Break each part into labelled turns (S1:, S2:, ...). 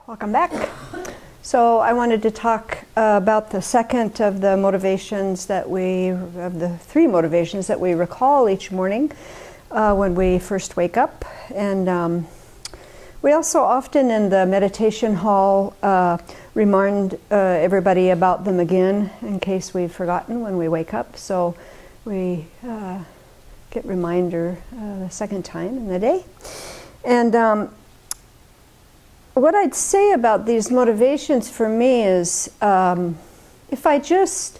S1: Welcome back. So I wanted to talk about the second of the motivations of the three motivations that we recall each morning when we first wake up. And we also often in the meditation hall remind everybody about them again in case we've forgotten when we wake up. So we get reminder the second time in the day. And what I'd say about these motivations for me is if I just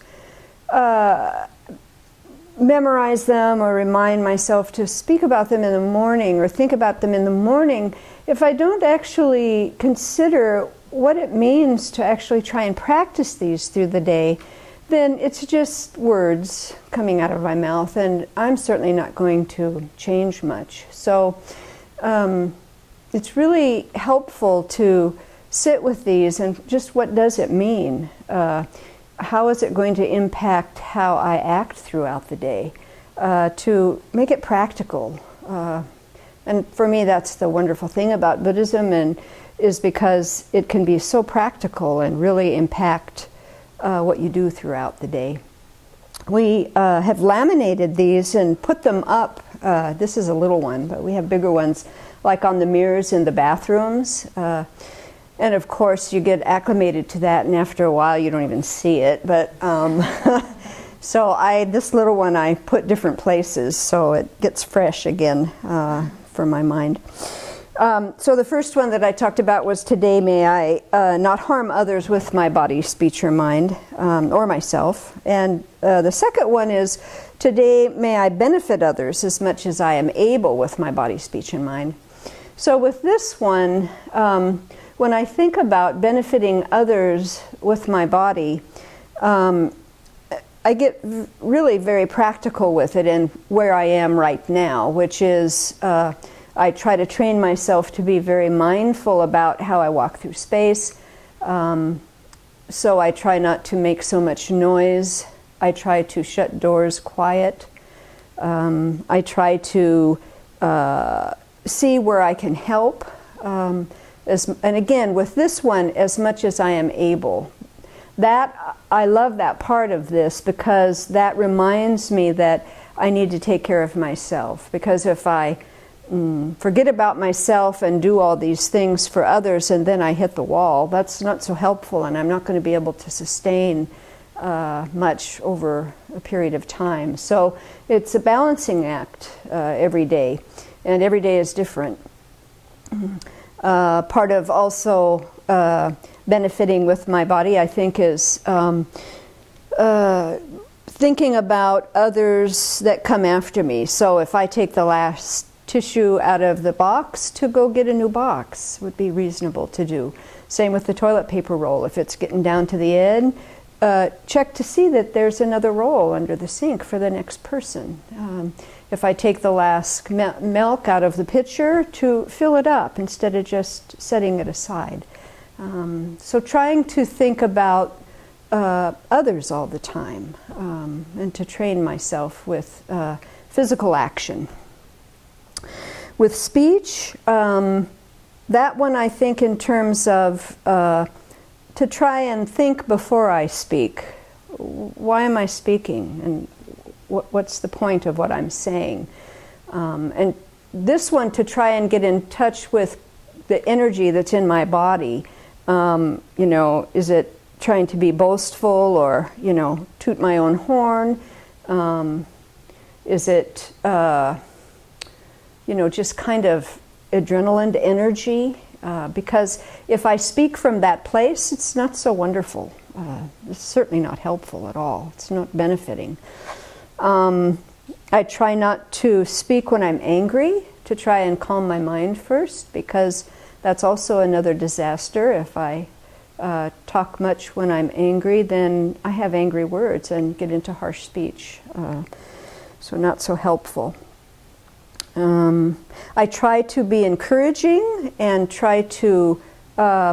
S1: memorize them or remind myself to speak about them in the morning or think about them in the morning, if I don't actually consider what it means to actually try and practice these through the day, then it's just words coming out of my mouth, and I'm certainly not going to change much. So it's really helpful to sit with these and just what does it mean? How is it going to impact how I act throughout the day? To make it practical. And for me, that's the wonderful thing about Buddhism, and is because it can be so practical and really impact what you do throughout the day. We have laminated these and put them up. This is a little one, but we have bigger ones, like on the mirrors in the bathrooms. And of course, you get acclimated to that, and after a while, you don't even see it. But so this little one I put different places so it gets fresh again for my mind. So the first one that I talked about was, today may I not harm others with my body, speech, or mind, or myself. And the second one is, today may I benefit others as much as I am able with my body, speech, and mind. So with this one, when I think about benefiting others with my body, I get really very practical with it in where I am right now, which is I try to train myself to be very mindful about how I walk through space. So I try not to make so much noise. I try to shut doors quiet. I try to see where I can help. And again, with this one, as much as I am able. I love that part of this, because that reminds me that I need to take care of myself. Because if I forget about myself and do all these things for others and then I hit the wall, that's not so helpful, and I'm not going to be able to sustain much over a period of time. So it's a balancing act every day, and every day is different. Part of also benefiting with my body, I think, is thinking about others that come after me. So if I take the last tissue out of the box, to go get a new box would be reasonable to do. Same with the toilet paper roll. If it's getting down to the end, check to see that there's another roll under the sink for the next person. If I take the last milk out of the pitcher, to fill it up instead of just setting it aside. So trying to think about others all the time, and to train myself with physical action. With speech, that one I think in terms of to try and think before I speak. Why am I speaking? And what's the point of what I'm saying? And this one, to try and get in touch with the energy that's in my body. Is it trying to be boastful, or, toot my own horn? Is it, just kind of adrenaline energy? Because if I speak from that place, it's not so wonderful. It's certainly not helpful at all. It's not benefiting. I try not to speak when I'm angry, to try and calm my mind first, because that's also another disaster. If I talk much when I'm angry, then I have angry words and get into harsh speech. So not so helpful. I try to be encouraging and try to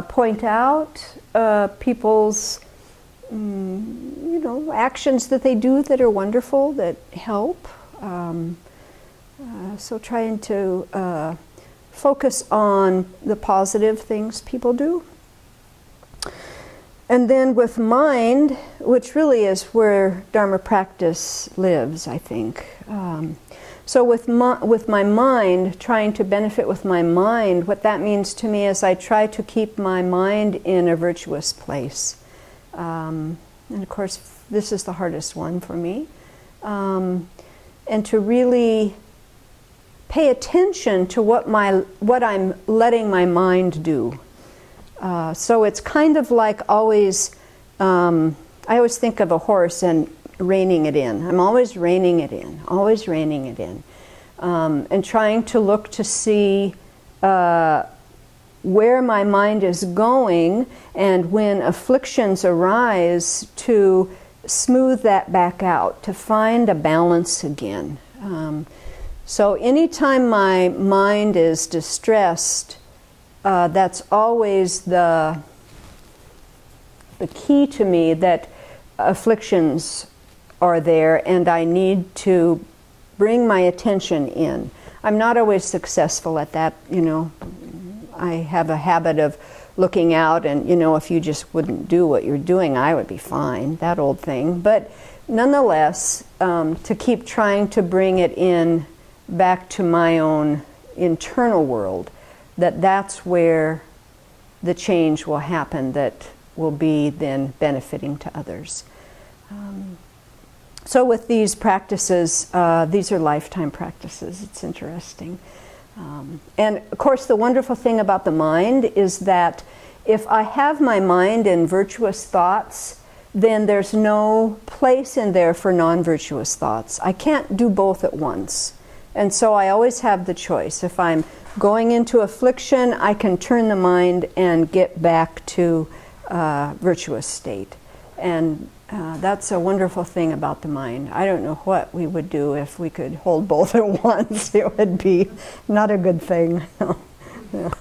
S1: point out people's actions that they do that are wonderful, that help. So trying to focus on the positive things people do. And then with mind, which really is where Dharma practice lives, I think. So with my mind, trying to benefit with my mind, what that means to me is I try to keep my mind in a virtuous place. And of course, this is the hardest one for me. And to really pay attention to what I'm letting my mind do. So it's kind of like always, I always think of a horse and reining it in. I'm always reining it in, always reining it in. And trying to look to see where my mind is going, and when afflictions arise, to smooth that back out, to find a balance again. So anytime my mind is distressed, that's always the key to me, that afflictions are there and I need to bring my attention in. I'm not always successful at that, you know. I have a habit of looking out and, you know, if you just wouldn't do what you're doing, I would be fine, that old thing. But nonetheless, to keep trying to bring it in back to my own internal world, that's where the change will happen, that will be then benefiting to others. So with these practices, these are lifetime practices. It's interesting. And of course, the wonderful thing about the mind is that if I have my mind in virtuous thoughts, then there's no place in there for non-virtuous thoughts. I can't do both at once. And so I always have the choice. If I'm going into affliction, I can turn the mind and get back to virtuous state. And that's a wonderful thing about the mind. I don't know what we would do if we could hold both at once. It would be not a good thing. Yeah.